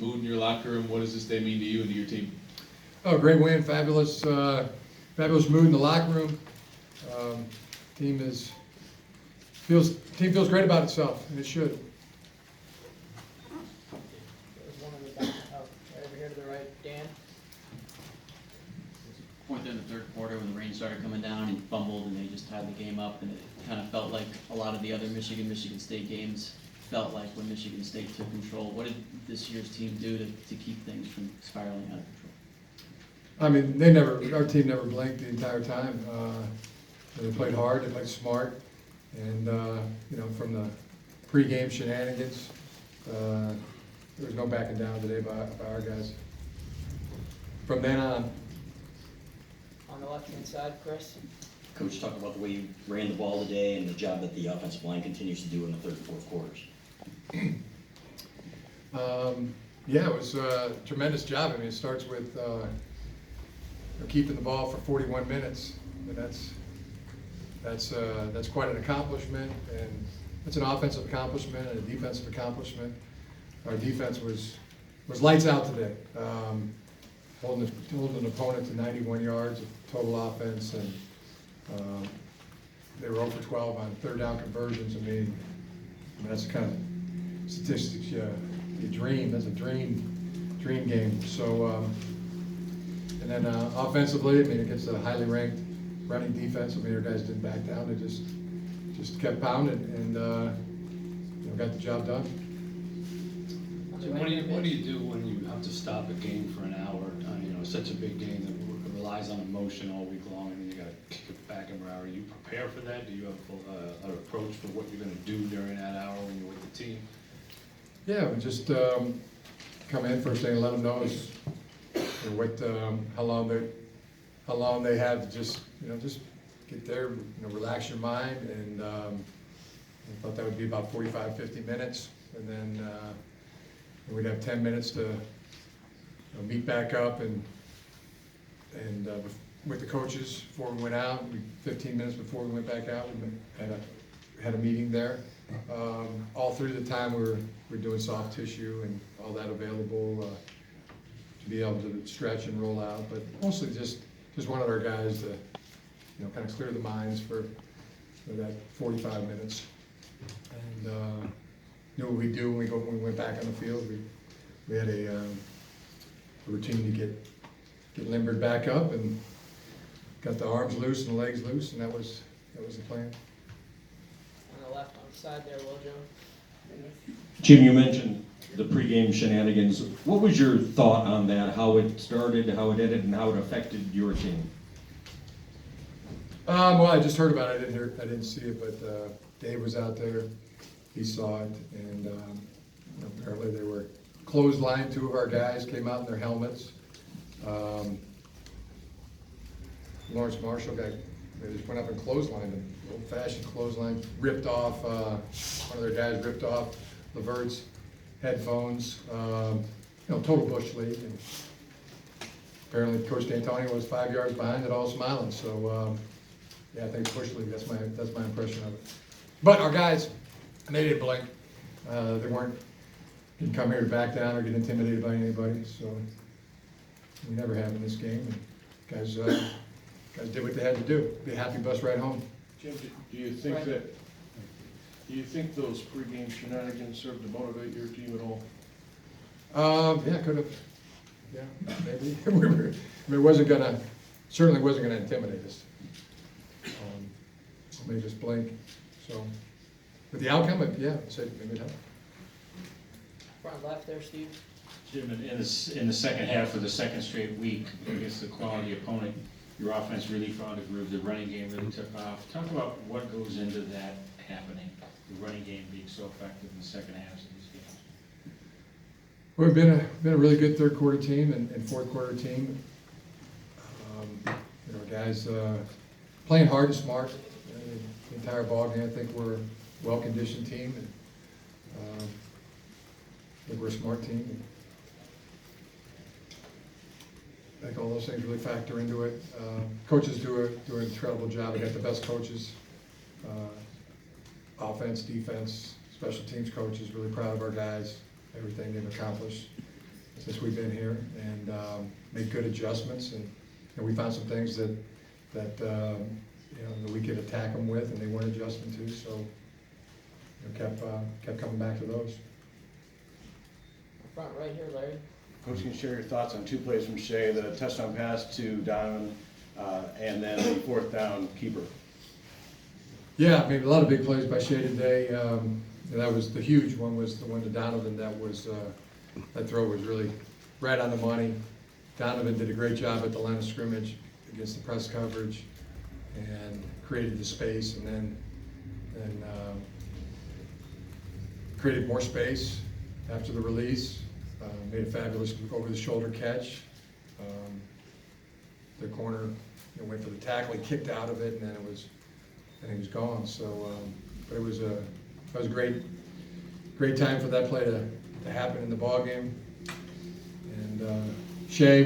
mood in your locker room? What does this day mean to you and to your team? Oh, great win, fabulous, fabulous mood in the locker room. Team feels great about itself, and it should. There's one in the back, right over here to the right, Dan. Point there in the third quarter when the rain started coming down, he fumbled and they just tied the game up, and it kind of felt like a lot of the other Michigan State games felt like when Michigan State took control. What did this year's team do to keep things from spiraling out of control? I mean, our team never blinked the entire time. They played hard, they played smart, and from the pregame shenanigans, there was no backing down today by our guys. From then on. On the left-hand side, Chris. Coach, talk about the way you ran the ball today and the job that the offensive line continues to do in the third and fourth quarters. Yeah, it was a tremendous job. I mean, it starts with keeping the ball for 41 minutes. I mean, that's quite an accomplishment, and it's an offensive accomplishment and a defensive accomplishment. Our defense was lights out today, holding an opponent to 91 yards of total offense, and they were 0 for 12 on third down conversions. I mean that's the kind of statistics you dream. That's a dream game. So. And then offensively, I mean, against a highly ranked running defense, I mean, our guys didn't back down. They just kept pounding and got the job done. What do you do when you have to stop a game for an hour? Such a big game that relies on emotion all week long, and then you got to kick it back an hour. Are you prepare for that? Do you have an approach for what you're going to do during that hour when you're with the team? Yeah, we just come in first thing and let them know is how long they have to just get there, relax your mind, and I thought that would be about 45, 50 minutes, and then we'd have 10 minutes to meet back up and with the coaches before we went out. 15 minutes before we went back out, we had a meeting there. All through the time we're doing soft tissue and all that available. To be able to stretch and roll out, but mostly just wanted our guys to, kind of clear the minds for that 45 minutes, and knew what we do when we went back on the field. We had a routine to get limbered back up and got the arms loose and the legs loose, and that was the plan. On the left, on the side there, Will Jones. Jim, you mentioned the pregame shenanigans. What was your thought on that? How it started, how it ended, and how it affected your team? Well, I just heard about it. I didn't see it, but Dave was out there. He saw it, and apparently they were clotheslined. Two of our guys came out in their helmets. Lawrence Marshall they just went up and clotheslined him. Old-fashioned clothesline. Ripped off. One of their guys ripped off Levert's headphones, total bush league. And apparently Coach D'Antonio was 5 yards behind it, all smiling. So I think it's bush league. That's my impression of it. But our guys, they didn't blink. They didn't come here to back down or get intimidated by anybody. So we never have in this game. And guys did what they had to do. Be a happy bus ride home. Jim, do you think those pregame shenanigans served to motivate your team at all? Yeah, could have. Yeah, maybe. It certainly wasn't gonna intimidate us. Somebody just blink. So, with the outcome, yeah, I'd say maybe it helped. Front left there, Steve. Jim, in the second half of the second straight week against the quality opponent, your offense really found a groove. The running game really took off. Talk about what goes into that happening, the running game being so effective in the second halves of these games. Well, we've been a really good third quarter team and fourth quarter team. Guys playing hard and smart. The entire ball game. I think we're a well-conditioned team, and I think we're a smart team. And I think all those things really factor into it. Coaches do an incredible job. We got the best coaches, offense, defense, special teams coaches. Really proud of our guys, everything they've accomplished. since we've been here, and made good adjustments, and we found some things that you know, that we could attack them with, and they weren't adjusting to, so you know, kept coming back to those. Front right here, Larry. Coach, can you share your thoughts on two plays from Shea, the touchdown pass to Donovan, and then the fourth down keeper? Yeah, I mean, a lot of big plays by Shea today. And that was, the huge one was the one to Donovan. That was, that throw was really right on the money. Donovan did a great job at the line of scrimmage against the press coverage and created the space, and then created more space after the release. Made a fabulous over-the-shoulder catch. The corner, you know, went for the tackle, he kicked out of it, and then he was gone. So, but it was a great time for that play to happen in the ball game. And Shea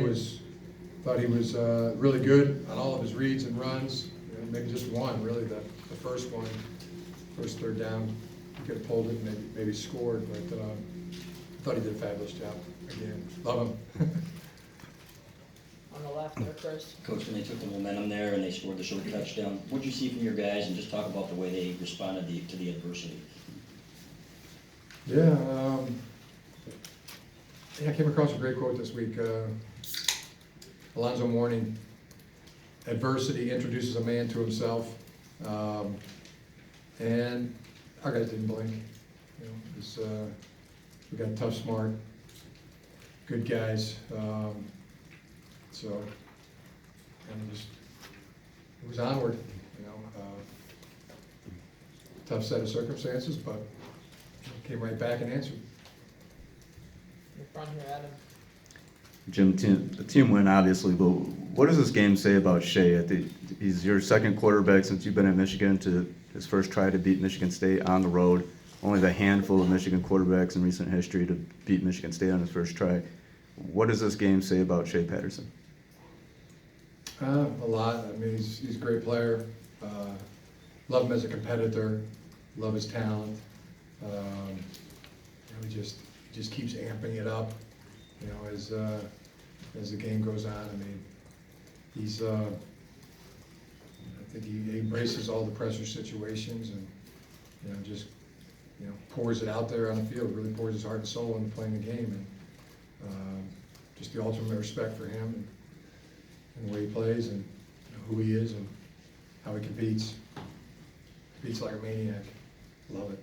thought he was really good on all of his reads and runs. You know, maybe just one, really, the first one, first third down, he could have pulled it and maybe scored, but I thought he did a fabulous job. Again, love him. On the left there, Chris. Coach, when they took the momentum there and they scored the short touchdown, what'd you see from your guys, and just talk about the way they responded to the adversity? Yeah, I came across a great quote this week. Alonzo Mourning, adversity introduces a man to himself. And our guys didn't blink. You know, we got tough, smart, good guys. So, and it was onward, you know. Tough set of circumstances, but came right back and answered. In the front here, Adam. Jim, the team win obviously, but what does this game say about Shea? He's your second quarterback since you've been at Michigan, to his first try to beat Michigan State on the road. Only the handful of Michigan quarterbacks in recent history to beat Michigan State on his first try. What does this game say about Shea Patterson? A lot. I mean, he's a great player. Love him as a competitor. Love his talent. You know, he just keeps amping it up. You know, as the game goes on. I mean, he's I think he embraces all the pressure situations, and you know, just pours it out there on the field. Really pours his heart and soul into playing the game, and just the ultimate respect for him and the way he plays, and who he is, and how he competes. Competes like a maniac. Love it.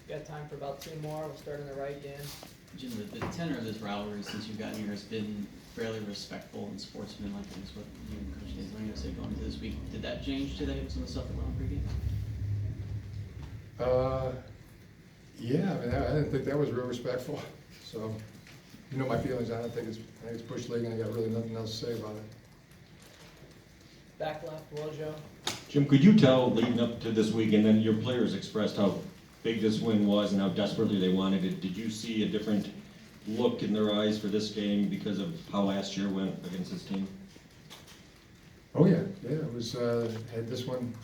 Got time for about two more. We'll start on the right, Dan. Jim, the tenor of this rivalry since you've gotten here has been fairly respectful and sportsmanlike, and is what you and Coach Danzlino said going into this week. Did that change today with some of the stuff that went on pregame? Yeah, I mean, I didn't think that was real respectful. So, you know my feelings on it. I think it's bush league, and I got really nothing else to say about it. Back left, Wojo. Jim, could you tell, leading up to this week, and then your players expressed how big this win was and how desperately they wanted it. Did you see a different look in their eyes for this game because of how last year went against this team? Oh yeah, it was. Had this one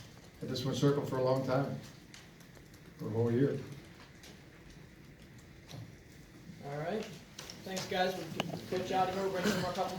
circled for a long time, for a whole year. All right. Thanks, guys. We'll get Coach out of here. We'll bring some more couple more.